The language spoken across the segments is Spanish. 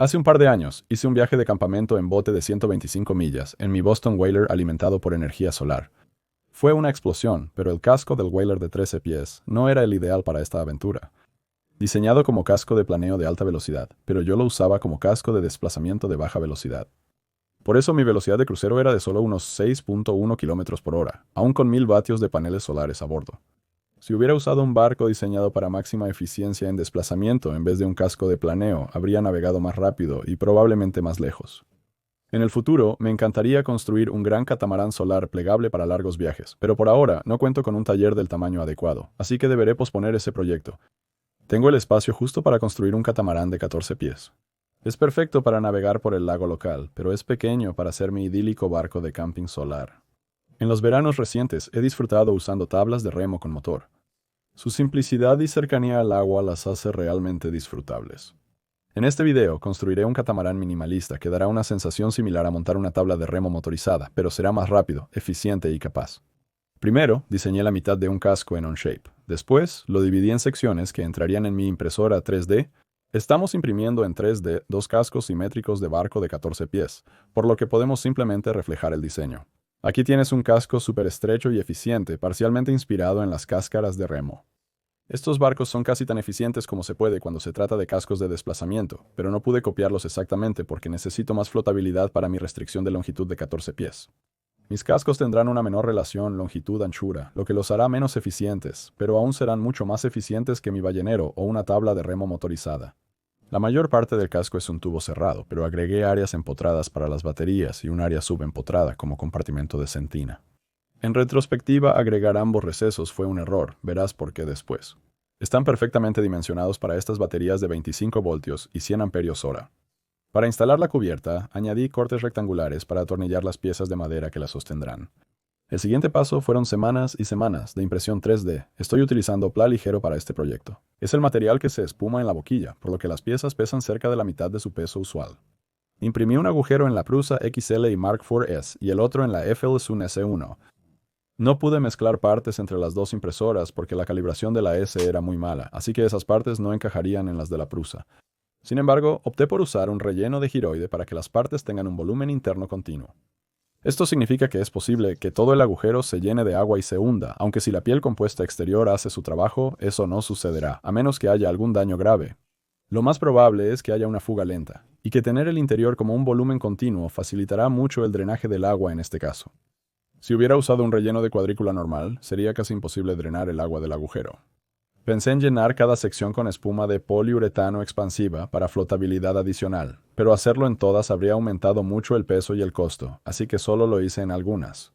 Hace un par de años, hice un viaje de campamento en bote de 125 millas en mi Boston Whaler alimentado por energía solar. Fue una explosión, pero el casco del Whaler de 13 pies no era el ideal para esta aventura. Diseñado como casco de planeo de alta velocidad, pero yo lo usaba como casco de desplazamiento de baja velocidad. Por eso mi velocidad de crucero era de solo unos 6.1 kilómetros por hora, aún con 1000 vatios de paneles solares a bordo. Si hubiera usado un barco diseñado para máxima eficiencia en desplazamiento en vez de un casco de planeo, habría navegado más rápido y probablemente más lejos. En el futuro, me encantaría construir un gran catamarán solar plegable para largos viajes, pero por ahora no cuento con un taller del tamaño adecuado, así que deberé posponer ese proyecto. Tengo el espacio justo para construir un catamarán de 14 pies. Es perfecto para navegar por el lago local, pero es pequeño para ser mi idílico barco de camping solar. En los veranos recientes he disfrutado usando tablas de remo con motor. Su simplicidad y cercanía al agua las hace realmente disfrutables. En este video construiré un catamarán minimalista que dará una sensación similar a montar una tabla de remo motorizada, pero será más rápido, eficiente y capaz. Primero, diseñé la mitad de un casco en Onshape. Después, lo dividí en secciones que entrarían en mi impresora 3D. Estamos imprimiendo en 3D dos cascos simétricos de barco de 14 pies, por lo que podemos simplemente reflejar el diseño. Aquí tienes un casco súper estrecho y eficiente, parcialmente inspirado en las cáscaras de remo. Estos barcos son casi tan eficientes como se puede cuando se trata de cascos de desplazamiento, pero no pude copiarlos exactamente porque necesito más flotabilidad para mi restricción de longitud de 14 pies. Mis cascos tendrán una menor relación longitud-anchura, lo que los hará menos eficientes, pero aún serán mucho más eficientes que mi ballenero o una tabla de remo motorizada. La mayor parte del casco es un tubo cerrado, pero agregué áreas empotradas para las baterías y un área subempotrada como compartimento de sentina. En retrospectiva, agregar ambos recesos fue un error, verás por qué después. Están perfectamente dimensionados para estas baterías de 25 voltios y 100 amperios hora. Para instalar la cubierta, añadí cortes rectangulares para atornillar las piezas de madera que la sostendrán. El siguiente paso fueron semanas y semanas de impresión 3D. Estoy utilizando PLA ligero para este proyecto. Es el material que se espuma en la boquilla, por lo que las piezas pesan cerca de la mitad de su peso usual. Imprimí un agujero en la Prusa XL y Mark IV-S y el otro en la FLSUN S1. No pude mezclar partes entre las dos impresoras porque la calibración de la S era muy mala, así que esas partes no encajarían en las de la Prusa. Sin embargo, opté por usar un relleno de giroide para que las partes tengan un volumen interno continuo. Esto significa que es posible que todo el agujero se llene de agua y se hunda, aunque si la piel compuesta exterior hace su trabajo, eso no sucederá, a menos que haya algún daño grave. Lo más probable es que haya una fuga lenta, y que tener el interior como un volumen continuo facilitará mucho el drenaje del agua en este caso. Si hubiera usado un relleno de cuadrícula normal, sería casi imposible drenar el agua del agujero. Pensé en llenar cada sección con espuma de poliuretano expansiva para flotabilidad adicional, pero hacerlo en todas habría aumentado mucho el peso y el costo, así que solo lo hice en algunas.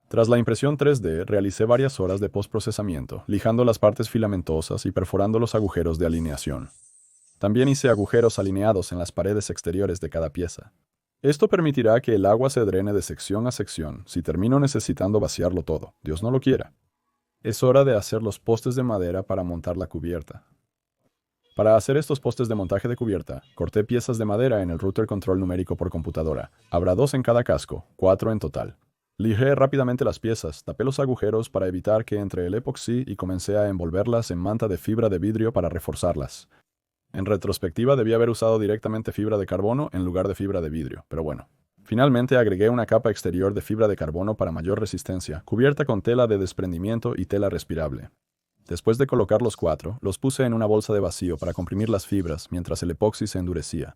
Tras la impresión 3D, realicé varias horas de postprocesamiento, lijando las partes filamentosas y perforando los agujeros de alineación. También hice agujeros alineados en las paredes exteriores de cada pieza. Esto permitirá que el agua se drene de sección a sección si termino necesitando vaciarlo todo, Dios no lo quiera. Es hora de hacer los postes de madera para montar la cubierta. Para hacer estos postes de montaje de cubierta, corté piezas de madera en el router control numérico por computadora. Habrá 2 en cada casco, 4 en total. Lijé rápidamente las piezas, tapé los agujeros para evitar que entre el epoxi y comencé a envolverlas en manta de fibra de vidrio para reforzarlas. En retrospectiva debía haber usado directamente fibra de carbono en lugar de fibra de vidrio, pero bueno. Finalmente agregué una capa exterior de fibra de carbono para mayor resistencia, cubierta con tela de desprendimiento y tela respirable. Después de colocar los 4, los puse en una bolsa de vacío para comprimir las fibras mientras el epoxi se endurecía.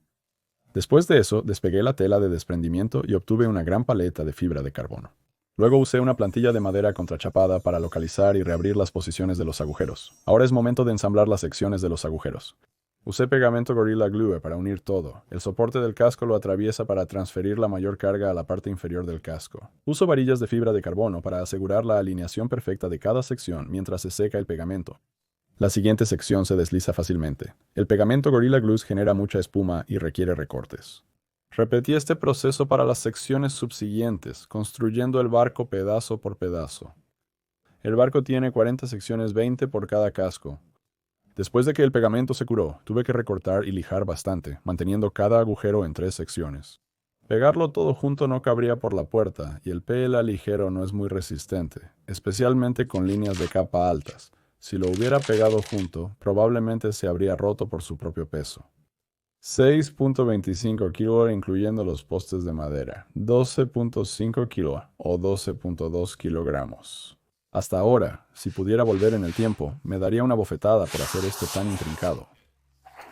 Después de eso, despegué la tela de desprendimiento y obtuve una gran paleta de fibra de carbono. Luego usé una plantilla de madera contrachapada para localizar y reabrir las posiciones de los agujeros. Ahora es momento de ensamblar las secciones de los agujeros. Usé pegamento Gorilla Glue para unir todo. El soporte del casco lo atraviesa para transferir la mayor carga a la parte inferior del casco. Uso varillas de fibra de carbono para asegurar la alineación perfecta de cada sección mientras se seca el pegamento. La siguiente sección se desliza fácilmente. El pegamento Gorilla Glue genera mucha espuma y requiere recortes. Repetí este proceso para las secciones subsiguientes, construyendo el barco pedazo por pedazo. El barco tiene 40 secciones, 20 por cada casco. Después de que el pegamento se curó, tuve que recortar y lijar bastante, manteniendo cada agujero en 3 secciones. Pegarlo todo junto no cabría por la puerta, y el PLA ligero no es muy resistente, especialmente con líneas de capa altas. Si lo hubiera pegado junto, probablemente se habría roto por su propio peso. 6.25 kilo incluyendo los postes de madera, 12.5 kilo o 12.2 kilogramos. Hasta ahora, si pudiera volver en el tiempo, me daría una bofetada por hacer esto tan intrincado.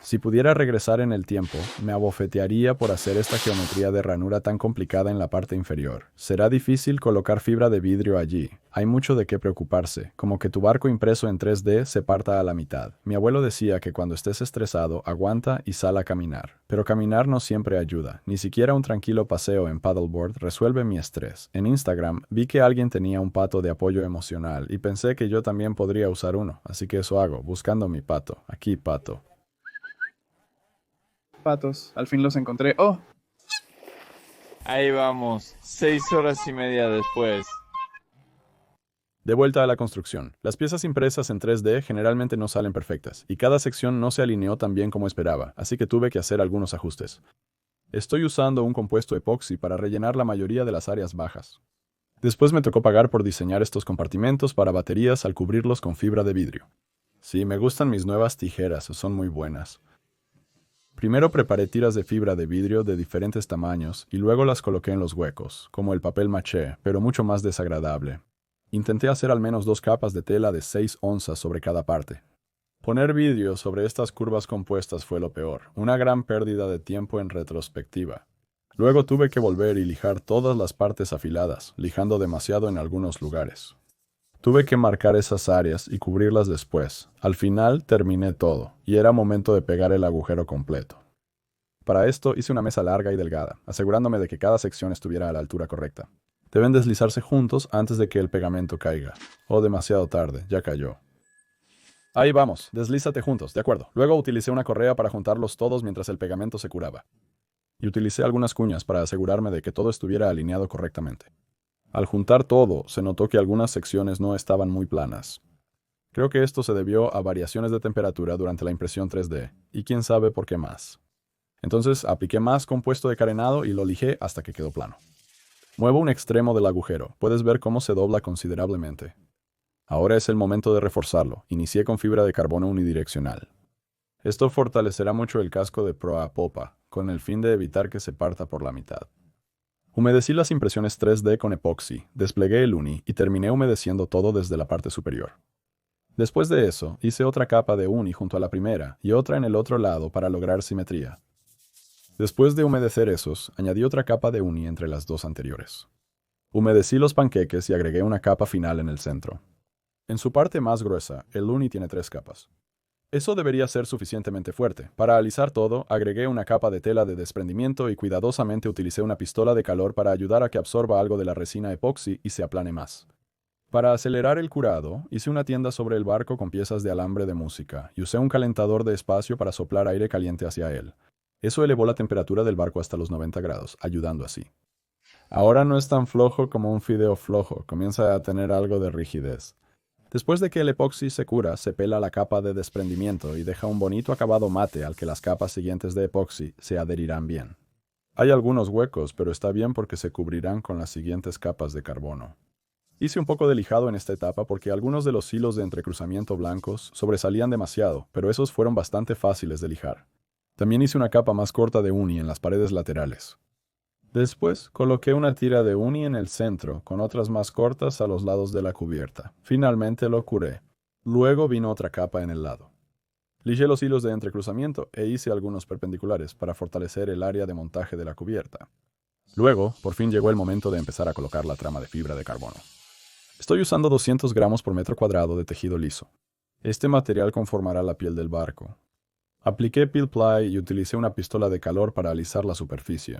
Si pudiera regresar en el tiempo, me abofetearía por hacer esta geometría de ranura tan complicada en la parte inferior. Será difícil colocar fibra de vidrio allí. Hay mucho de qué preocuparse, como que tu barco impreso en 3D se parta a la mitad. Mi abuelo decía que cuando estés estresado, aguanta y sal a caminar. Pero caminar no siempre ayuda. Ni siquiera un tranquilo paseo en paddleboard resuelve mi estrés. En Instagram vi que alguien tenía un pato de apoyo emocional y pensé que yo también podría usar uno. Así que eso hago, buscando mi pato. Aquí, pato. Patos, al fin los encontré. ¡Oh! Ahí vamos, 6 horas y media después. De vuelta a la construcción. Las piezas impresas en 3D generalmente no salen perfectas, y cada sección no se alineó tan bien como esperaba, así que tuve que hacer algunos ajustes. Estoy usando un compuesto epoxi para rellenar la mayoría de las áreas bajas. Después me tocó pagar por diseñar estos compartimentos para baterías al cubrirlos con fibra de vidrio. Sí, me gustan mis nuevas tijeras, son muy buenas. Primero preparé tiras de fibra de vidrio de diferentes tamaños y luego las coloqué en los huecos, como el papel maché, pero mucho más desagradable. Intenté hacer al menos 2 capas de tela de 6 onzas sobre cada parte. Poner vidrio sobre estas curvas compuestas fue lo peor, una gran pérdida de tiempo en retrospectiva. Luego tuve que volver y lijar todas las partes afiladas, lijando demasiado en algunos lugares. Tuve que marcar esas áreas y cubrirlas después. Al final terminé todo, y era momento de pegar el agujero completo. Para esto hice una mesa larga y delgada, asegurándome de que cada sección estuviera a la altura correcta. Deben deslizarse juntos antes de que el pegamento caiga. Oh, demasiado tarde, ya cayó. Ahí vamos, deslízate juntos, de acuerdo. Luego utilicé una correa para juntarlos todos mientras el pegamento se curaba. Y utilicé algunas cuñas para asegurarme de que todo estuviera alineado correctamente. Al juntar todo, se notó que algunas secciones no estaban muy planas. Creo que esto se debió a variaciones de temperatura durante la impresión 3D, y quién sabe por qué más. Entonces apliqué más compuesto de carenado y lo lijé hasta que quedó plano. Muevo un extremo del agujero, puedes ver cómo se dobla considerablemente. Ahora es el momento de reforzarlo. Inicié con fibra de carbono unidireccional. Esto fortalecerá mucho el casco de proa a popa, con el fin de evitar que se parta por la mitad. Humedecí las impresiones 3D con epoxi, desplegué el uni y terminé humedeciendo todo desde la parte superior. Después de eso, hice otra capa de uni junto a la primera y otra en el otro lado para lograr simetría. Después de humedecer esos, añadí otra capa de uni entre las dos anteriores. Humedecí los panqueques y agregué una capa final en el centro. En su parte más gruesa, el uni tiene 3 capas. Eso debería ser suficientemente fuerte. Para alisar todo, agregué una capa de tela de desprendimiento y cuidadosamente utilicé una pistola de calor para ayudar a que absorba algo de la resina epoxi y se aplane más. Para acelerar el curado, hice una tienda sobre el barco con piezas de alambre de música y usé un calentador de espacio para soplar aire caliente hacia él. Eso elevó la temperatura del barco hasta los 90 grados, ayudando así. Ahora no es tan flojo como un fideo flojo, comienza a tener algo de rigidez. Después de que el epoxi se cura, se pela la capa de desprendimiento y deja un bonito acabado mate al que las capas siguientes de epoxi se adherirán bien. Hay algunos huecos, pero está bien porque se cubrirán con las siguientes capas de carbono. Hice un poco de lijado en esta etapa porque algunos de los hilos de entrecruzamiento blancos sobresalían demasiado, pero esos fueron bastante fáciles de lijar. También hice una capa más corta de uni en las paredes laterales. Después, coloqué una tira de uni en el centro, con otras más cortas a los lados de la cubierta. Finalmente lo curé. Luego vino otra capa en el lado. Lijé los hilos de entrecruzamiento e hice algunos perpendiculares para fortalecer el área de montaje de la cubierta. Luego, por fin llegó el momento de empezar a colocar la trama de fibra de carbono. Estoy usando 200 gramos por metro cuadrado de tejido liso. Este material conformará la piel del barco. Apliqué peel ply y utilicé una pistola de calor para alisar la superficie.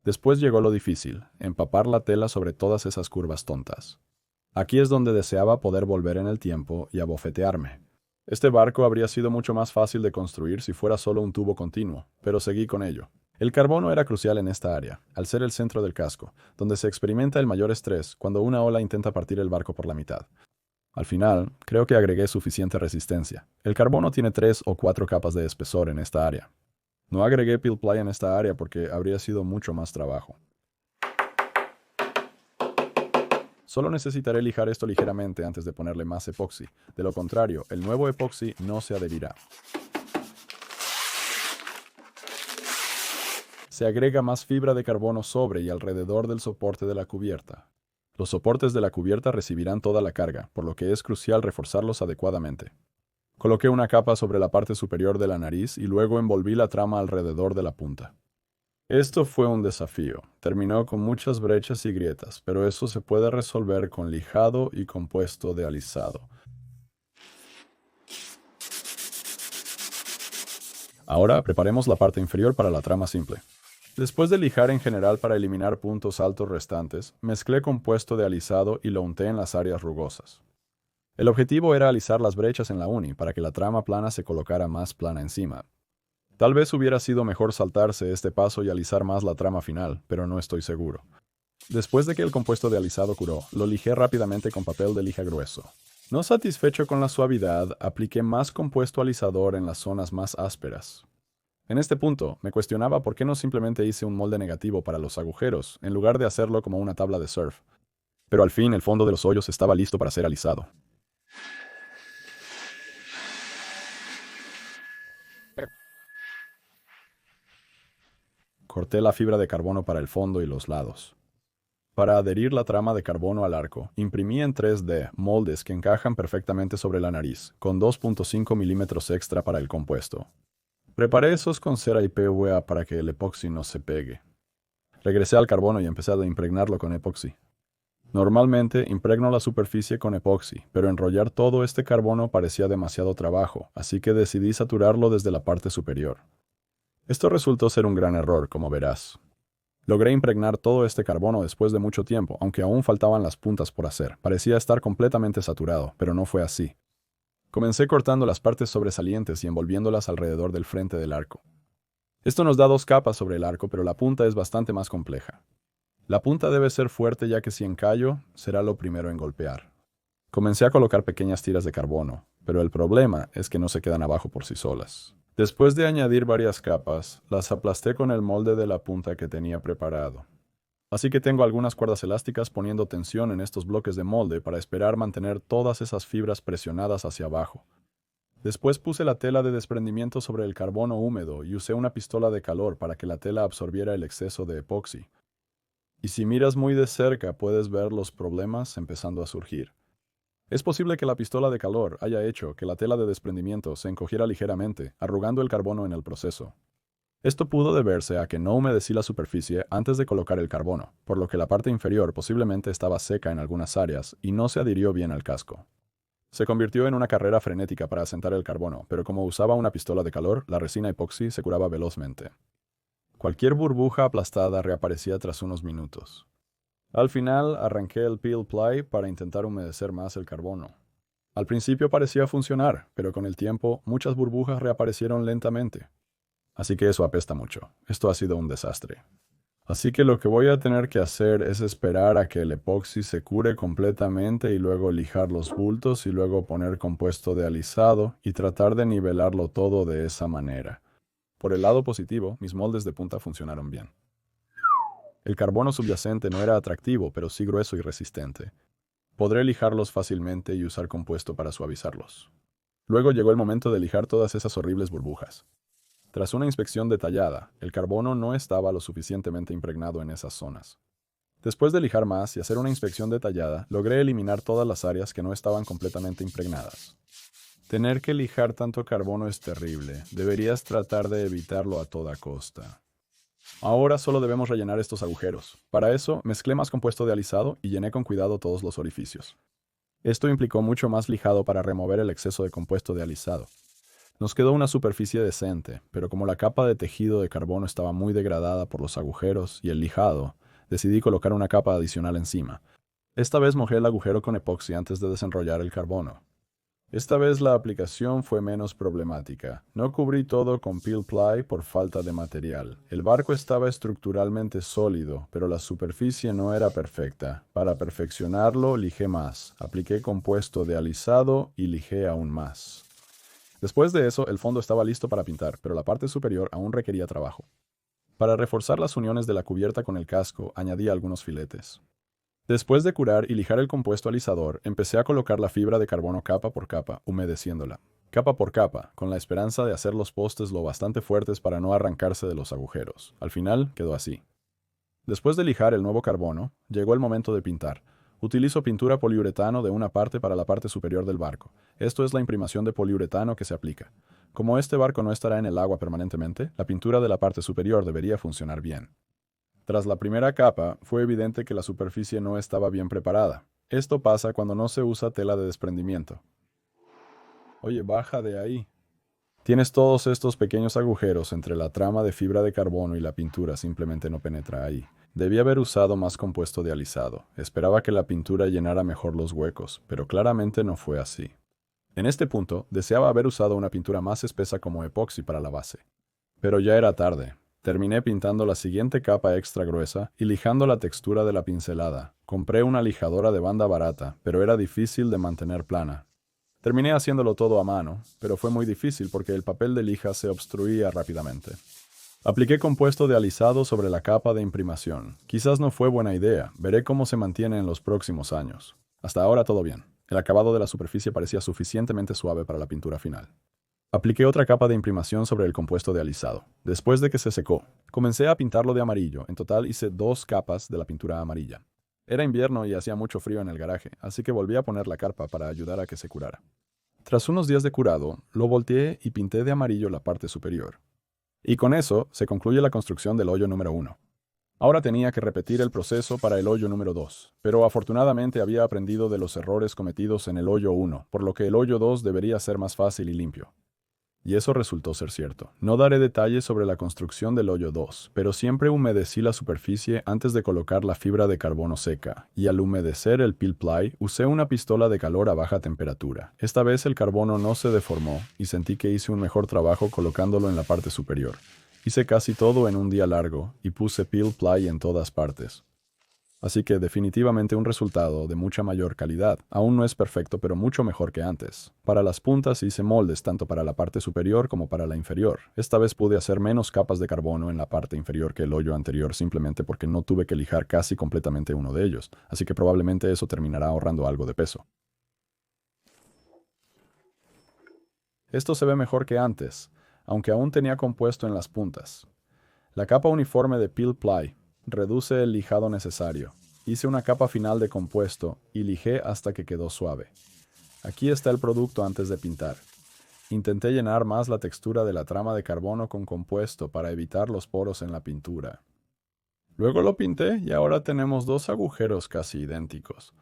Después llegó lo difícil, empapar la tela sobre todas esas curvas tontas. Aquí es donde deseaba poder volver en el tiempo y abofetearme. Este barco habría sido mucho más fácil de construir si fuera solo un tubo continuo, pero seguí con ello. El carbono era crucial en esta área, al ser el centro del casco, donde se experimenta el mayor estrés cuando una ola intenta partir el barco por la mitad. Al final, creo que agregué suficiente resistencia. El carbono tiene 3 o 4 capas de espesor en esta área. No agregué peel ply en esta área porque habría sido mucho más trabajo. Solo necesitaré lijar esto ligeramente antes de ponerle más epoxi. De lo contrario, el nuevo epoxi no se adherirá. se agrega más fibra de carbono sobre y alrededor del soporte de la cubierta. Los soportes de la cubierta recibirán toda la carga, por lo que es crucial reforzarlos adecuadamente. Coloqué una capa sobre la parte superior de la nariz y luego envolví la trama alrededor de la punta. Esto fue un desafío. Terminó con muchas brechas y grietas, pero eso se puede resolver con lijado y compuesto de alisado. Ahora preparemos la parte inferior para la trama simple. Después de lijar en general para eliminar puntos altos restantes, mezclé compuesto de alisado y lo unté en las áreas rugosas. El objetivo era alisar las brechas en la uni para que la trama plana se colocara más plana encima. Tal vez hubiera sido mejor saltarse este paso y alisar más la trama final, pero no estoy seguro. Después de que el compuesto de alisado curó, lo lijé rápidamente con papel de lija grueso. No satisfecho con la suavidad, apliqué más compuesto alisador en las zonas más ásperas. En este punto, me cuestionaba por qué no simplemente hice un molde negativo para los agujeros, en lugar de hacerlo como una tabla de surf. Pero al fin el fondo de los hoyos estaba listo para ser alisado. Corté la fibra de carbono para el fondo y los lados. Para adherir la trama de carbono al arco, imprimí en 3D moldes que encajan perfectamente sobre la nariz, con 2.5 milímetros extra para el compuesto. Preparé esos con cera y PVA para que el epoxi no se pegue. Regresé al carbono y empecé a impregnarlo con epoxi. Normalmente impregno la superficie con epoxi, pero enrollar todo este carbono parecía demasiado trabajo, así que decidí saturarlo desde la parte superior. Esto resultó ser un gran error, como verás. Logré impregnar todo este carbono después de mucho tiempo, aunque aún faltaban las puntas por hacer. Parecía estar completamente saturado, pero no fue así. Comencé cortando las partes sobresalientes y envolviéndolas alrededor del frente del arco. Esto nos da 2 capas sobre el arco, pero la punta es bastante más compleja. La punta debe ser fuerte ya que si encallo, será lo primero en golpear. Comencé a colocar pequeñas tiras de carbono, pero el problema es que no se quedan abajo por sí solas. Después de añadir varias capas, las aplasté con el molde de la punta que tenía preparado. Así que tengo algunas cuerdas elásticas poniendo tensión en estos bloques de molde para esperar mantener todas esas fibras presionadas hacia abajo. Después puse la tela de desprendimiento sobre el carbono húmedo y usé una pistola de calor para que la tela absorbiera el exceso de epoxi. Y si miras muy de cerca puedes ver los problemas empezando a surgir. Es posible que la pistola de calor haya hecho que la tela de desprendimiento se encogiera ligeramente, arrugando el carbono en el proceso. Esto pudo deberse a que no humedecí la superficie antes de colocar el carbono, por lo que la parte inferior posiblemente estaba seca en algunas áreas y no se adhirió bien al casco. Se convirtió en una carrera frenética para asentar el carbono, pero como usaba una pistola de calor, la resina epoxi se curaba velozmente. Cualquier burbuja aplastada reaparecía tras unos minutos. Al final, arranqué el peel ply para intentar humedecer más el carbono. Al principio parecía funcionar, pero con el tiempo, muchas burbujas reaparecieron lentamente. Así que eso apesta mucho. Esto ha sido un desastre. Así que lo que voy a tener que hacer es esperar a que el epoxi se cure completamente y luego lijar los bultos y luego poner compuesto de alisado y tratar de nivelarlo todo de esa manera. Por el lado positivo, mis moldes de punta funcionaron bien. El carbono subyacente no era atractivo, pero sí grueso y resistente. Podré lijarlos fácilmente y usar compuesto para suavizarlos. Luego llegó el momento de lijar todas esas horribles burbujas. Tras una inspección detallada, el carbono no estaba lo suficientemente impregnado en esas zonas. Después de lijar más y hacer una inspección detallada, logré eliminar todas las áreas que no estaban completamente impregnadas. Tener que lijar tanto carbono es terrible. Deberías tratar de evitarlo a toda costa. Ahora solo debemos rellenar estos agujeros. Para eso, mezclé más compuesto de alisado y llené con cuidado todos los orificios. Esto implicó mucho más lijado para remover el exceso de compuesto de alisado. Nos quedó una superficie decente, pero como la capa de tejido de carbono estaba muy degradada por los agujeros y el lijado, decidí colocar una capa adicional encima. Esta vez mojé el agujero con epoxi antes de desenrollar el carbono. Esta vez la aplicación fue menos problemática. No cubrí todo con peel ply por falta de material. El barco estaba estructuralmente sólido, pero la superficie no era perfecta. Para perfeccionarlo, lijé más. Apliqué compuesto de alisado y lijé aún más. Después de eso, el fondo estaba listo para pintar, pero la parte superior aún requería trabajo. Para reforzar las uniones de la cubierta con el casco, añadí algunos filetes. Después de curar y lijar el compuesto alisador, empecé a colocar la fibra de carbono capa por capa, humedeciéndola. capa por capa, con la esperanza de hacer los postes lo bastante fuertes para no arrancarse de los agujeros. Al final, quedó así. Después de lijar el nuevo carbono, llegó el momento de pintar. Utilizo pintura poliuretano de una parte para la parte superior del barco. Esto es la imprimación de poliuretano que se aplica. Como este barco no estará en el agua permanentemente, la pintura de la parte superior debería funcionar bien. Tras la primera capa, fue evidente que la superficie no estaba bien preparada. Esto pasa cuando no se usa tela de desprendimiento. Oye, baja de ahí. Tienes todos estos pequeños agujeros entre la trama de fibra de carbono y la pintura simplemente no penetra ahí. Debí haber usado más compuesto de alisado. Esperaba que la pintura llenara mejor los huecos, pero claramente no fue así. En este punto, deseaba haber usado una pintura más espesa como epoxi para la base. Pero ya era tarde. Terminé pintando la siguiente capa extra gruesa y lijando la textura de la pincelada. Compré una lijadora de banda barata, pero era difícil de mantener plana. Terminé haciéndolo todo a mano, pero fue muy difícil porque el papel de lija se obstruía rápidamente. Apliqué compuesto de alisado sobre la capa de imprimación. Quizás no fue buena idea, veré cómo se mantiene en los próximos años. Hasta ahora todo bien. El acabado de la superficie parecía suficientemente suave para la pintura final. Apliqué otra capa de imprimación sobre el compuesto de alisado. Después de que se secó, comencé a pintarlo de amarillo. En total hice 2 capas de la pintura amarilla. Era invierno y hacía mucho frío en el garaje, así que volví a poner la carpa para ayudar a que se curara. Tras unos días de curado, lo volteé y pinté de amarillo la parte superior. Y con eso se concluye la construcción del hoyo número 1. Ahora tenía que repetir el proceso para el hoyo número 2, pero afortunadamente había aprendido de los errores cometidos en el hoyo 1, por lo que el hoyo 2 debería ser más fácil y limpio. Y eso resultó ser cierto. No daré detalles sobre la construcción del hoyo 2, pero siempre humedecí la superficie antes de colocar la fibra de carbono seca, y al humedecer el peel ply usé una pistola de calor a baja temperatura. Esta vez el carbono no se deformó y sentí que hice un mejor trabajo colocándolo en la parte superior. Hice casi todo en un día largo y puse peel ply en todas partes. Así que definitivamente un resultado de mucha mayor calidad. Aún no es perfecto, pero mucho mejor que antes. Para las puntas hice moldes tanto para la parte superior como para la inferior. Esta vez pude hacer menos capas de carbono en la parte inferior que el hoyo anterior simplemente porque no tuve que lijar casi completamente uno de ellos, así que probablemente eso terminará ahorrando algo de peso. Esto se ve mejor que antes, aunque aún tenía compuesto en las puntas. La capa uniforme de peel ply reduce el lijado necesario. Hice una capa final de compuesto y lijé hasta que quedó suave. Aquí está el producto antes de pintar. Intenté llenar más la textura de la trama de carbono con compuesto para evitar los poros en la pintura. Luego lo pinté y ahora tenemos 2 agujeros casi idénticos.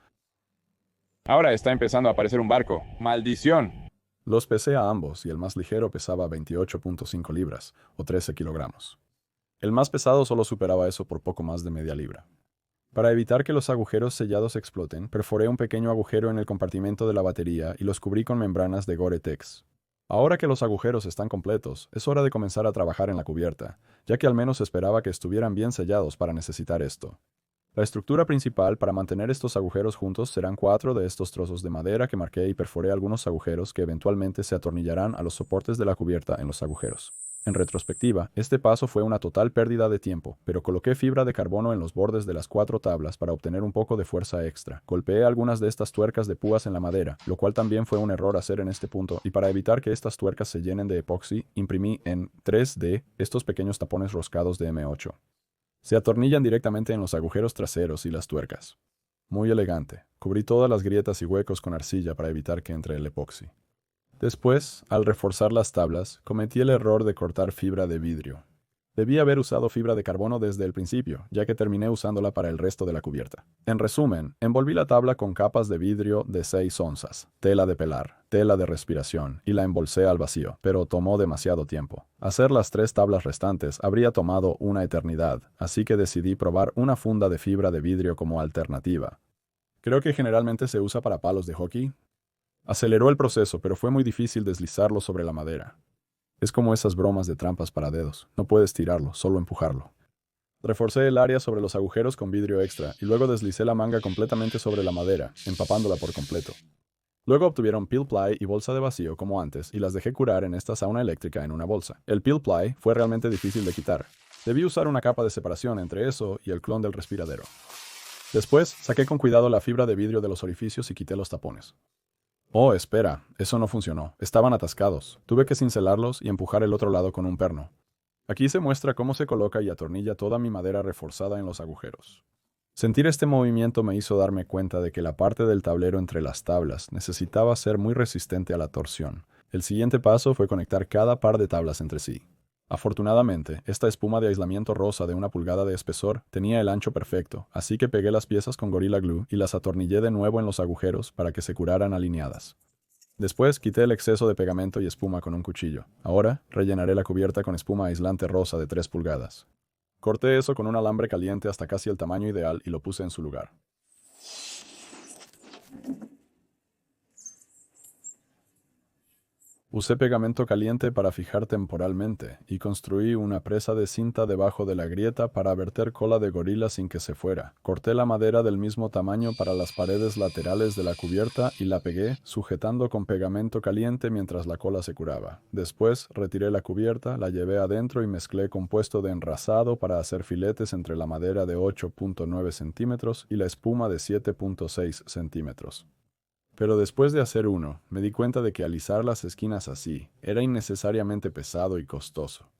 Ahora está empezando a aparecer un barco. ¡Maldición! Los pesé a ambos y el más ligero pesaba 28.5 libras, o 13 kilogramos. El más pesado solo superaba eso por poco más de media libra. Para evitar que los agujeros sellados exploten, perforé un pequeño agujero en el compartimento de la batería y los cubrí con membranas de Gore-Tex. Ahora que los agujeros están completos, es hora de comenzar a trabajar en la cubierta, ya que al menos esperaba que estuvieran bien sellados para necesitar esto. La estructura principal para mantener estos agujeros juntos serán 4 de estos trozos de madera que marqué y perforé algunos agujeros que eventualmente se atornillarán a los soportes de la cubierta en los agujeros. En retrospectiva, este paso fue una total pérdida de tiempo, pero coloqué fibra de carbono en los bordes de las 4 tablas para obtener un poco de fuerza extra. Golpeé algunas de estas tuercas de púas en la madera, lo cual también fue un error hacer en este punto, y para evitar que estas tuercas se llenen de epoxi, imprimí en 3D estos pequeños tapones roscados de M8. Se atornillan directamente en los agujeros traseros y las tuercas. Muy elegante. Cubrí todas las grietas y huecos con arcilla para evitar que entre el epoxi. Después, al reforzar las tablas, cometí el error de cortar fibra de vidrio. Debí haber usado fibra de carbono desde el principio, ya que terminé usándola para el resto de la cubierta. En resumen, envolví la tabla con capas de vidrio de 6 onzas, tela de pelar, tela de respiración, y la embolsé al vacío, pero tomó demasiado tiempo. Hacer las 3 tablas restantes habría tomado una eternidad, así que decidí probar una funda de fibra de vidrio como alternativa. Creo que generalmente se usa para palos de hockey. Aceleró el proceso, pero fue muy difícil deslizarlo sobre la madera. Es como esas bromas de trampas para dedos. No puedes tirarlo, solo empujarlo. Reforcé el área sobre los agujeros con vidrio extra y luego deslicé la manga completamente sobre la madera, empapándola por completo. Luego obtuvieron peel ply y bolsa de vacío como antes y las dejé curar en esta sauna eléctrica en una bolsa. El peel ply fue realmente difícil de quitar. Debí usar una capa de separación entre eso y el clon del respiradero. Después, saqué con cuidado la fibra de vidrio de los orificios y quité los tapones. Oh, espera, eso no funcionó. Estaban atascados. Tuve que cincelarlos y empujar el otro lado con un perno. Aquí se muestra cómo se coloca y atornilla toda mi madera reforzada en los agujeros. Sentir este movimiento me hizo darme cuenta de que la parte del tablero entre las tablas necesitaba ser muy resistente a la torsión. El siguiente paso fue conectar cada par de tablas entre sí. Afortunadamente, esta espuma de aislamiento rosa de 1 pulgada de espesor tenía el ancho perfecto, así que pegué las piezas con Gorilla Glue y las atornillé de nuevo en los agujeros para que se curaran alineadas. Después quité el exceso de pegamento y espuma con un cuchillo. Ahora rellenaré la cubierta con espuma aislante rosa de 3 pulgadas. Corté eso con un alambre caliente hasta casi el tamaño ideal y lo puse en su lugar. Usé pegamento caliente para fijar temporalmente y construí una presa de cinta debajo de la grieta para verter cola de gorila sin que se fuera. Corté la madera del mismo tamaño para las paredes laterales de la cubierta y la pegué, sujetando con pegamento caliente mientras la cola se curaba. Después retiré la cubierta, la llevé adentro y mezclé compuesto de enrasado para hacer filetes entre la madera de 8.9 centímetros y la espuma de 7.6 centímetros. Pero después de hacer uno, me di cuenta de que alisar las esquinas así era innecesariamente pesado y costoso.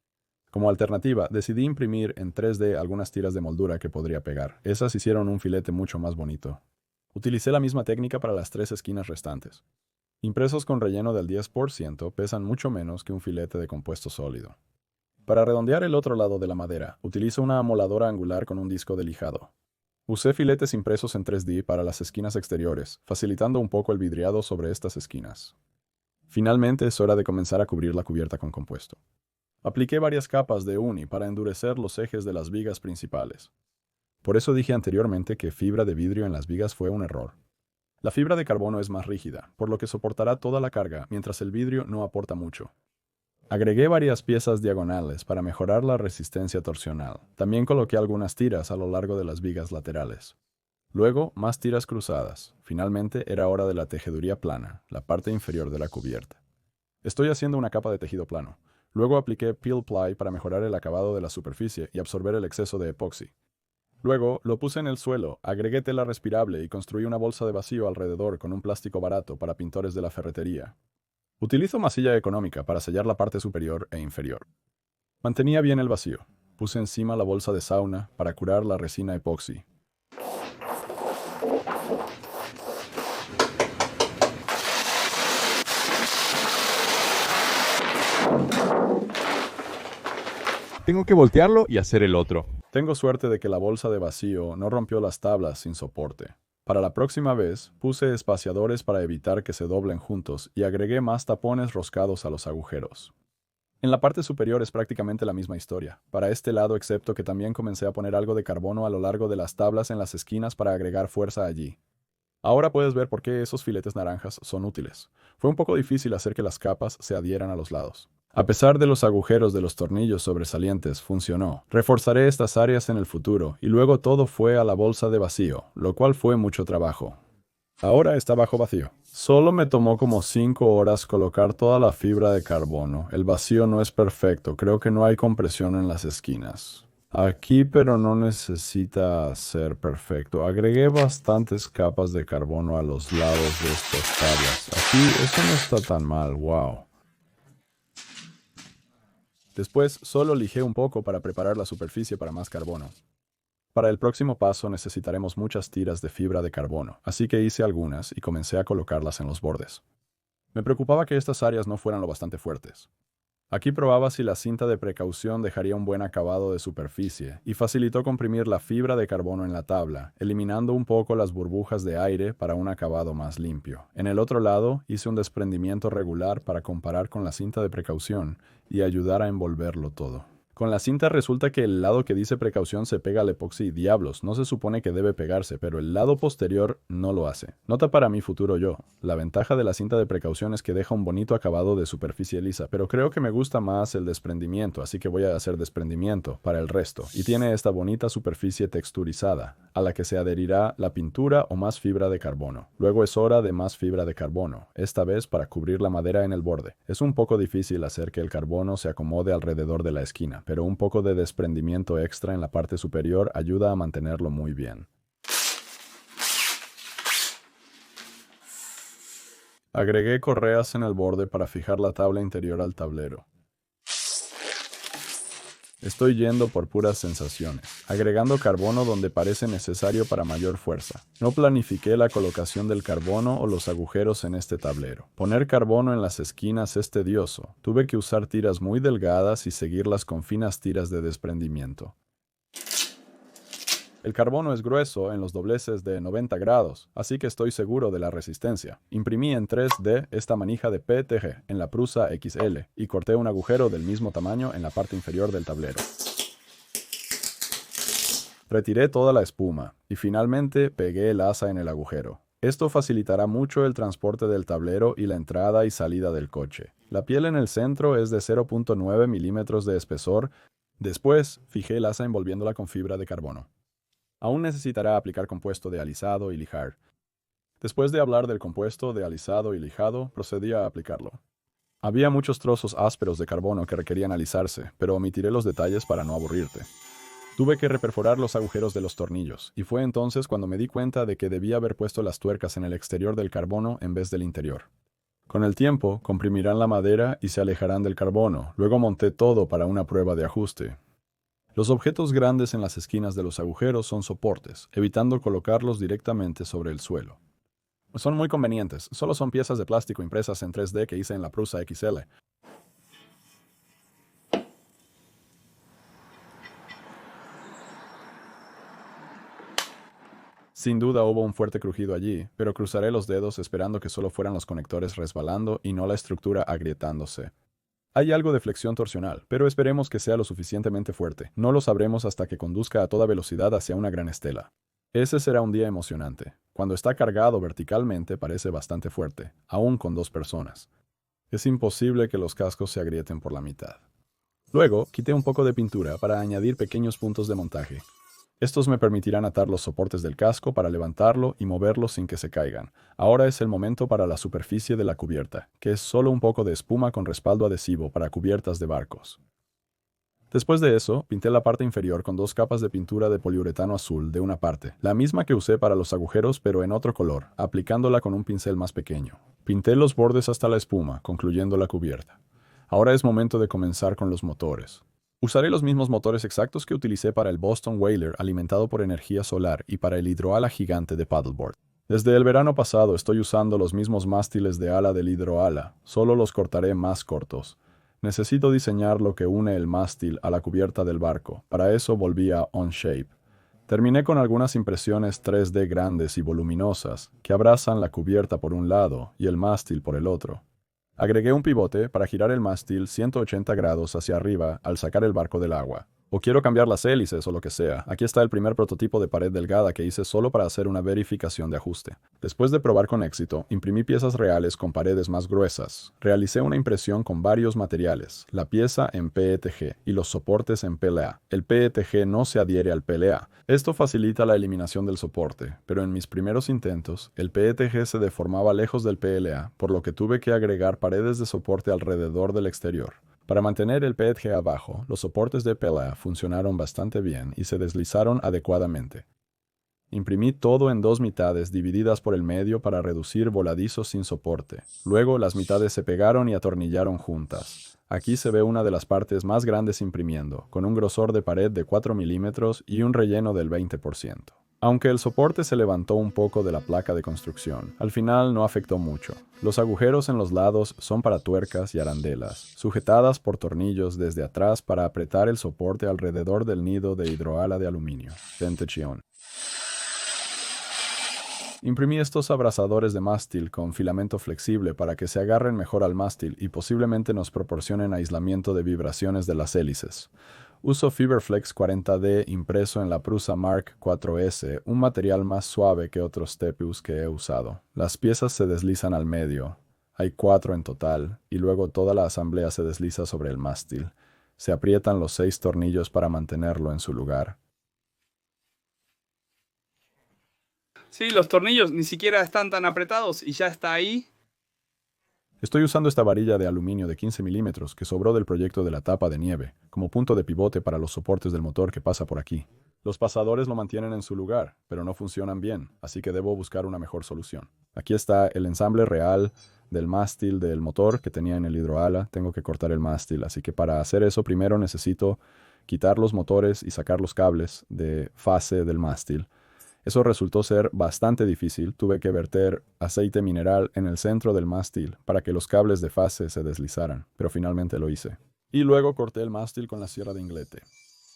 Como alternativa, decidí imprimir en 3D algunas tiras de moldura que podría pegar. Esas hicieron un filete mucho más bonito. Utilicé la misma técnica para las 3 esquinas restantes. Impresos con relleno del 10%, pesan mucho menos que un filete de compuesto sólido. Para redondear el otro lado de la madera, utilizo una amoladora angular con un disco de lijado. Usé filetes impresos en 3D para las esquinas exteriores, facilitando un poco el vidriado sobre estas esquinas. Finalmente es hora de comenzar a cubrir la cubierta con compuesto. Apliqué varias capas de uni para endurecer los ejes de las vigas principales. Por eso dije anteriormente que fibra de vidrio en las vigas fue un error. La fibra de carbono es más rígida, por lo que soportará toda la carga, mientras el vidrio no aporta mucho. Agregué varias piezas diagonales para mejorar la resistencia torsional. También coloqué algunas tiras a lo largo de las vigas laterales. Luego, más tiras cruzadas. Finalmente, era hora de la tejeduría plana, la parte inferior de la cubierta. Estoy haciendo una capa de tejido plano. Luego apliqué Peel Ply para mejorar el acabado de la superficie y absorber el exceso de epoxi. Luego, lo puse en el suelo, agregué tela respirable y construí una bolsa de vacío alrededor con un plástico barato para pintores de la ferretería. Utilizo masilla económica para sellar la parte superior e inferior. Mantenía bien el vacío. Puse encima la bolsa de sauna para curar la resina epoxi. Tengo que voltearlo y hacer el otro. Tengo suerte de que la bolsa de vacío no rompió las tablas sin soporte. Para la próxima vez, puse espaciadores para evitar que se doblen juntos y agregué más tapones roscados a los agujeros. En la parte superior es prácticamente la misma historia, para este lado excepto que también comencé a poner algo de carbono a lo largo de las tablas en las esquinas para agregar fuerza allí. Ahora puedes ver por qué esos filetes naranjas son útiles. Fue un poco difícil hacer que las capas se adhieran a los lados. A pesar de los agujeros de los tornillos sobresalientes, funcionó. Reforzaré estas áreas en el futuro, y luego todo fue a la bolsa de vacío, lo cual fue mucho trabajo. Ahora está bajo vacío. Solo me tomó como 5 horas colocar toda la fibra de carbono. El vacío no es perfecto, creo que no hay compresión en las esquinas. Aquí, pero no necesita ser perfecto. Agregué bastantes capas de carbono a los lados de estas tablas. Aquí, eso no está tan mal, wow. Después, solo lijé un poco para preparar la superficie para más carbono. Para el próximo paso necesitaremos muchas tiras de fibra de carbono, así que hice algunas y comencé a colocarlas en los bordes. Me preocupaba que estas áreas no fueran lo bastante fuertes. Aquí probaba si la cinta de precaución dejaría un buen acabado de superficie y facilitó comprimir la fibra de carbono en la tabla, eliminando un poco las burbujas de aire para un acabado más limpio. En el otro lado, hice un desprendimiento regular para comparar con la cinta de precaución y ayudar a envolverlo todo. Con la cinta resulta que el lado que dice precaución se pega al epoxi y diablos, no se supone que debe pegarse, pero el lado posterior no lo hace. Nota para mi futuro yo. La ventaja de la cinta de precaución es que deja un bonito acabado de superficie lisa, pero creo que me gusta más el desprendimiento, así que voy a hacer desprendimiento para el resto. Y tiene esta bonita superficie texturizada, a la que se adherirá la pintura o más fibra de carbono. Luego es hora de más fibra de carbono, esta vez para cubrir la madera en el borde. Es un poco difícil hacer que el carbono se acomode alrededor de la esquina, pero un poco de desprendimiento extra en la parte superior ayuda a mantenerlo muy bien. Agregué correas en el borde para fijar la tabla interior al tablero. Estoy yendo por puras sensaciones, agregando carbono donde parece necesario para mayor fuerza. No planifiqué la colocación del carbono o los agujeros en este tablero. Poner carbono en las esquinas es tedioso. Tuve que usar tiras muy delgadas y seguirlas con finas tiras de desprendimiento. El carbono es grueso en los dobleces de 90 grados, así que estoy seguro de la resistencia. Imprimí en 3D esta manija de PETG en la prusa XL y corté un agujero del mismo tamaño en la parte inferior del tablero. Retiré toda la espuma y finalmente pegué el asa en el agujero. Esto facilitará mucho el transporte del tablero y la entrada y salida del coche. La piel en el centro es de 0.9 milímetros de espesor. Después, fijé el asa envolviéndola con fibra de carbono. Aún necesitará aplicar compuesto de alisado y lijar. Después de hablar del compuesto de alisado y lijado, procedí a aplicarlo. Había muchos trozos ásperos de carbono que requerían alisarse, pero omitiré los detalles para no aburrirte. Tuve que reperforar los agujeros de los tornillos, y fue entonces cuando me di cuenta de que debía haber puesto las tuercas en el exterior del carbono en vez del interior. Con el tiempo, comprimirán la madera y se alejarán del carbono. Luego monté todo para una prueba de ajuste. Los objetos grandes en las esquinas de los agujeros son soportes, evitando colocarlos directamente sobre el suelo. Son muy convenientes, solo son piezas de plástico impresas en 3D que hice en la prusa XL. Sin duda hubo un fuerte crujido allí, pero cruzaré los dedos esperando que solo fueran los conectores resbalando y no la estructura agrietándose. Hay algo de flexión torsional, pero esperemos que sea lo suficientemente fuerte. No lo sabremos hasta que conduzca a toda velocidad hacia una gran estela. Ese será un día emocionante. Cuando está cargado verticalmente parece bastante fuerte, aún con 2 personas. Es imposible que los cascos se agrieten por la mitad. Luego, quité un poco de pintura para añadir pequeños puntos de montaje. Estos me permitirán atar los soportes del casco para levantarlo y moverlo sin que se caigan. Ahora es el momento para la superficie de la cubierta, que es solo un poco de espuma con respaldo adhesivo para cubiertas de barcos. Después de eso, pinté la parte inferior con 2 capas de pintura de poliuretano azul de una parte, la misma que usé para los agujeros pero en otro color, aplicándola con un pincel más pequeño. Pinté los bordes hasta la espuma, concluyendo la cubierta. Ahora es momento de comenzar con los motores. Usaré los mismos motores exactos que utilicé para el Boston Whaler alimentado por energía solar y para el hidroala gigante de paddleboard. Desde el verano pasado estoy usando los mismos mástiles de ala del hidroala, solo los cortaré más cortos. Necesito diseñar lo que une el mástil a la cubierta del barco, para eso volví a Onshape. Terminé con algunas impresiones 3D grandes y voluminosas que abrazan la cubierta por un lado y el mástil por el otro. Agregué un pivote para girar el mástil 180 grados hacia arriba al sacar el barco del agua. O quiero cambiar las hélices o lo que sea. Aquí está el primer prototipo de pared delgada que hice solo para hacer una verificación de ajuste. Después de probar con éxito, imprimí piezas reales con paredes más gruesas. Realicé una impresión con varios materiales, la pieza en PETG y los soportes en PLA. El PETG no se adhiere al PLA. Esto facilita la eliminación del soporte, pero en mis primeros intentos, el PETG se deformaba lejos del PLA, por lo que tuve que agregar paredes de soporte alrededor del exterior. Para mantener el PETG abajo, los soportes de PLA funcionaron bastante bien y se deslizaron adecuadamente. Imprimí todo en 2 mitades divididas por el medio para reducir voladizos sin soporte. Luego las mitades se pegaron y atornillaron juntas. Aquí se ve una de las partes más grandes imprimiendo, con un grosor de pared de 4 milímetros y un relleno del 20%. Aunque el soporte se levantó un poco de la placa de construcción, al final no afectó mucho. Los agujeros en los lados son para tuercas y arandelas, sujetadas por tornillos desde atrás para apretar el soporte alrededor del nido de hidroala de aluminio. Tentechion. Imprimí estos abrazadores de mástil con filamento flexible para que se agarren mejor al mástil y posiblemente nos proporcionen aislamiento de vibraciones de las hélices. Uso Fiberflex 40D impreso en la prusa Mark 4S, un material más suave que otros TEPUs que he usado. Las piezas se deslizan al medio. Hay 4 en total, y luego toda la asamblea se desliza sobre el mástil. Se aprietan los 6 tornillos para mantenerlo en su lugar. Sí, los tornillos ni siquiera están tan apretados y ya está ahí. Estoy usando esta varilla de aluminio de 15 milímetros que sobró del proyecto de la tapa de nieve, como punto de pivote para los soportes del motor que pasa por aquí. Los pasadores lo mantienen en su lugar, pero no funcionan bien, así que debo buscar una mejor solución. Aquí está el ensamble real, del mástil del motor que tenía en el hidroala, tengo que cortar el mástil. Así que para hacer eso primero necesito quitar los motores y sacar los cables de fase del mástil. Eso resultó ser bastante difícil. Tuve que verter aceite mineral en el centro del mástil para que los cables de fase se deslizaran, pero finalmente lo hice. Y luego corté el mástil con la sierra de inglete.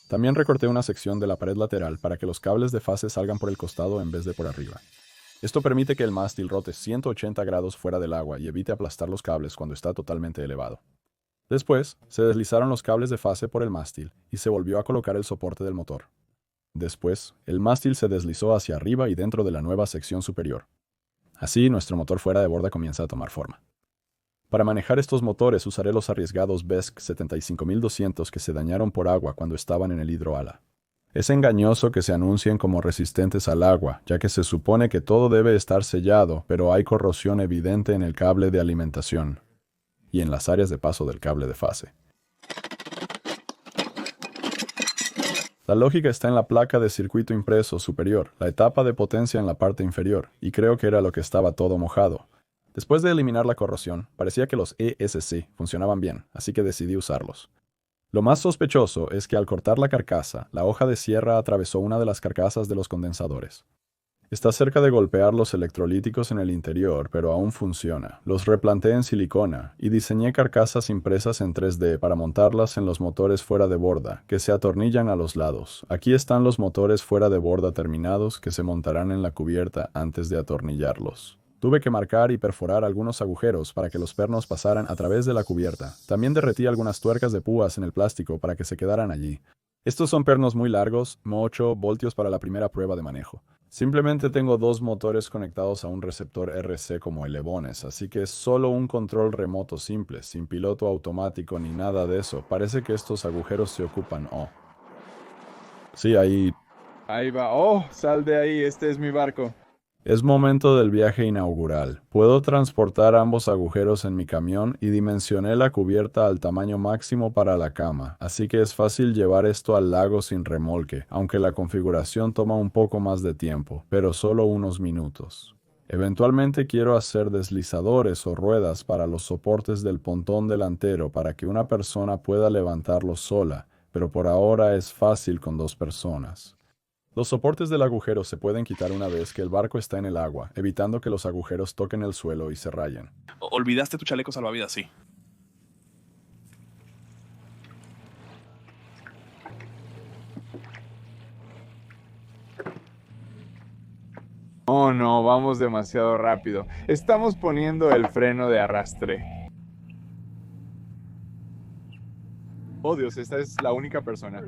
También recorté una sección de la pared lateral para que los cables de fase salgan por el costado en vez de por arriba. Esto permite que el mástil rote 180 grados fuera del agua y evite aplastar los cables cuando está totalmente elevado. Después, se deslizaron los cables de fase por el mástil y se volvió a colocar el soporte del motor. Después, el mástil se deslizó hacia arriba y dentro de la nueva sección superior. Así, nuestro motor fuera de borda comienza a tomar forma. Para manejar estos motores usaré los arriesgados BESC 75200 que se dañaron por agua cuando estaban en el hidroala. Es engañoso que se anuncien como resistentes al agua, ya que se supone que todo debe estar sellado, pero hay corrosión evidente en el cable de alimentación y en las áreas de paso del cable de fase. La lógica está en la placa de circuito impreso superior, la etapa de potencia en la parte inferior, y creo que era lo que estaba todo mojado. Después de eliminar la corrosión, parecía que los ESC funcionaban bien, así que decidí usarlos. Lo más sospechoso es que al cortar la carcasa, la hoja de sierra atravesó una de las carcasas de los condensadores. Está cerca de golpear los electrolíticos en el interior, pero aún funciona. Los replanté en silicona y diseñé carcasas impresas en 3D para montarlas en los motores fuera de borda, que se atornillan a los lados. Aquí están los motores fuera de borda terminados que se montarán en la cubierta antes de atornillarlos. Tuve que marcar y perforar algunos agujeros para que los pernos pasaran a través de la cubierta. También derretí algunas tuercas de púas en el plástico para que se quedaran allí. Estos son pernos muy largos, 8 voltios para la primera prueba de manejo. Simplemente tengo 2 motores conectados a un receptor RC como elevones, así que es solo un control remoto simple, sin piloto automático ni nada de eso. Parece que estos agujeros se ocupan. Oh. Sí, ahí. Ahí va. Oh, sal de ahí, este es mi barco. Es momento del viaje inaugural. Puedo transportar ambos agujeros en mi camión y dimensioné la cubierta al tamaño máximo para la cama, así que es fácil llevar esto al lago sin remolque, aunque la configuración toma un poco más de tiempo, pero solo unos minutos. Eventualmente quiero hacer deslizadores o ruedas para los soportes del pontón delantero para que una persona pueda levantarlos sola, pero por ahora es fácil con 2 personas. Los soportes del agujero se pueden quitar una vez que el barco está en el agua, evitando que los agujeros toquen el suelo y se rayen. Olvidaste tu chaleco salvavidas, sí. Oh no, vamos demasiado rápido. Estamos poniendo el freno de arrastre. Oh Dios, esta es la única persona.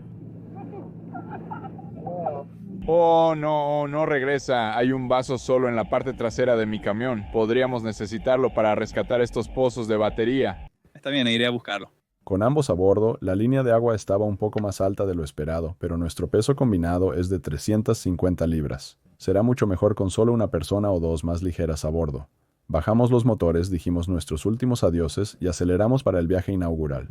Oh, no, no regresa. Hay un vaso solo en la parte trasera de mi camión. Podríamos necesitarlo para rescatar estos pozos de batería. Está bien, iré a buscarlo. Con ambos a bordo, la línea de agua estaba un poco más alta de lo esperado, pero nuestro peso combinado es de 350 libras. Será mucho mejor con solo una persona o 2 más ligeras a bordo. Bajamos los motores, dijimos nuestros últimos adioses y aceleramos para el viaje inaugural.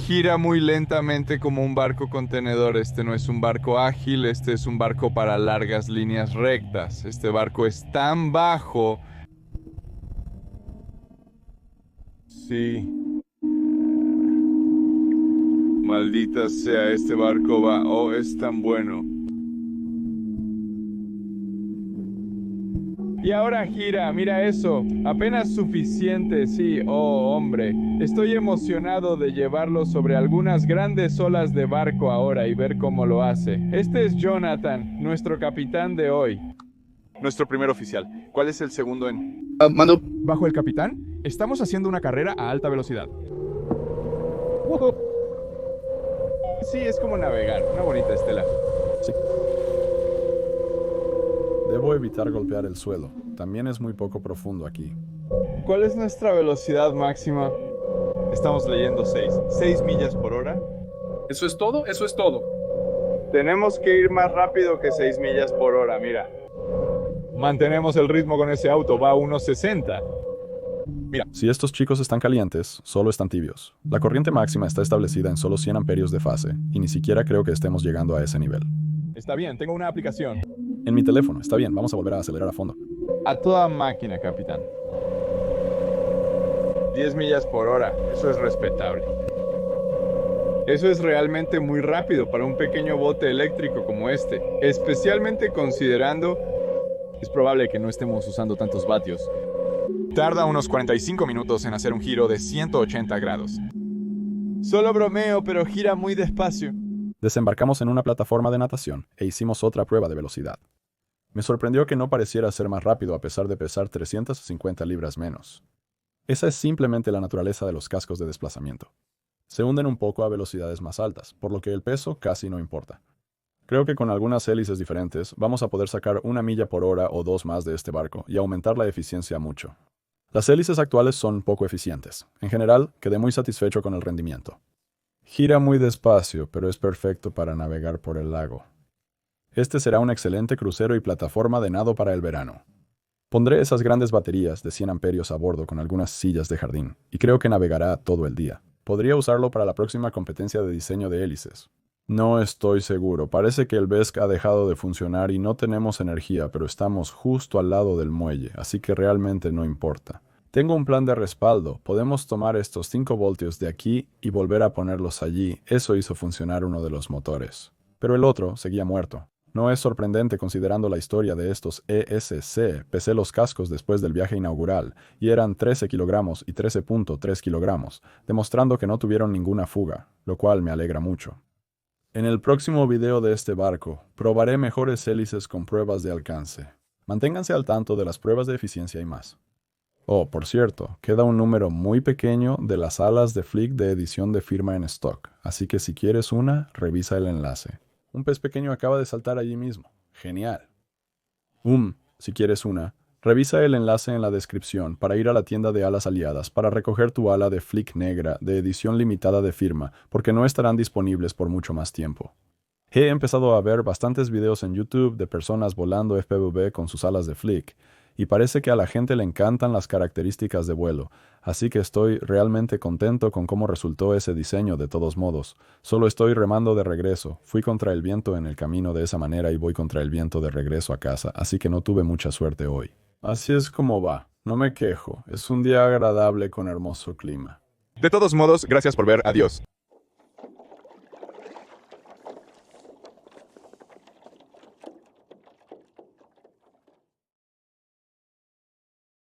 Gira muy lentamente como un barco contenedor. Este no es un barco ágil, este es un barco para largas líneas rectas. Este barco es tan bajo. Sí. Maldita sea, este barco va. Oh, es tan bueno. Y ahora gira, mira eso. Apenas suficiente, sí. Oh, hombre. Estoy emocionado de llevarlo sobre algunas grandes olas de barco ahora y ver cómo lo hace. Este es Jonathan, nuestro capitán de hoy. Nuestro primer oficial. ¿Cuál es el segundo en...? Mando. Bajo el capitán, estamos haciendo una carrera a alta velocidad. Sí, es como navegar. Una bonita estela. Sí. Debo evitar golpear el suelo. También es muy poco profundo aquí. ¿Cuál es nuestra velocidad máxima? Estamos leyendo 6 millas por hora. ¿Eso es todo? Eso es todo. Tenemos que ir más rápido que 6 millas por hora, mira. Mantenemos el ritmo con ese auto, va a unos 60. Mira, si estos chicos están calientes, solo están tibios. La corriente máxima está establecida en solo 100 amperios de fase, y ni siquiera creo que estemos llegando a ese nivel. Está bien, tengo una aplicación. En mi teléfono, está bien, vamos a volver a acelerar a fondo. A toda máquina, capitán. 10 millas por hora. Eso es respetable. Eso es realmente muy rápido para un pequeño bote eléctrico como este, especialmente considerando... Es probable que no estemos usando tantos vatios. Tarda unos 45 minutos en hacer un giro de 180 grados. Solo bromeo, pero gira muy despacio. Desembarcamos en una plataforma de natación e hicimos otra prueba de velocidad. Me sorprendió que no pareciera ser más rápido a pesar de pesar 350 libras menos. Esa es simplemente la naturaleza de los cascos de desplazamiento. Se hunden un poco a velocidades más altas, por lo que el peso casi no importa. Creo que con algunas hélices diferentes vamos a poder sacar 1 milla por hora o 2 más de este barco y aumentar la eficiencia mucho. Las hélices actuales son poco eficientes. En general, quedé muy satisfecho con el rendimiento. Gira muy despacio, pero es perfecto para navegar por el lago. Este será un excelente crucero y plataforma de nado para el verano. Pondré esas grandes baterías de 100 amperios a bordo con algunas sillas de jardín, y creo que navegará todo el día. Podría usarlo para la próxima competencia de diseño de hélices. No estoy seguro. Parece que el BESC ha dejado de funcionar y no tenemos energía, pero estamos justo al lado del muelle, así que realmente no importa. Tengo un plan de respaldo. Podemos tomar estos 5 voltios de aquí y volver a ponerlos allí. Eso hizo funcionar uno de los motores. Pero el otro seguía muerto. No es sorprendente considerando la historia de estos ESC. Pesé los cascos después del viaje inaugural y eran 13 kilogramos y 13.3 kilogramos, demostrando que no tuvieron ninguna fuga, lo cual me alegra mucho. En el próximo video de este barco, probaré mejores hélices con pruebas de alcance. Manténganse al tanto de las pruebas de eficiencia y más. Oh, por cierto, queda un número muy pequeño de las alas de Flick de edición de firma en stock, así que si quieres una, revisa el enlace. Un pez pequeño acaba de saltar allí mismo. Genial. Si quieres una, revisa el enlace en la descripción para ir a la tienda de alas aliadas para recoger tu ala de Flick negra de edición limitada de firma, porque no estarán disponibles por mucho más tiempo. He empezado a ver bastantes videos en YouTube de personas volando FPV con sus alas de Flick, y parece que a la gente le encantan las características de vuelo, así que estoy realmente contento con cómo resultó ese diseño de todos modos. Solo estoy remando de regreso. Fui contra el viento en el camino de esa manera y voy contra el viento de regreso a casa, así que no tuve mucha suerte hoy. Así es como va. No me quejo. Es un día agradable con hermoso clima. De todos modos, gracias por ver. Adiós.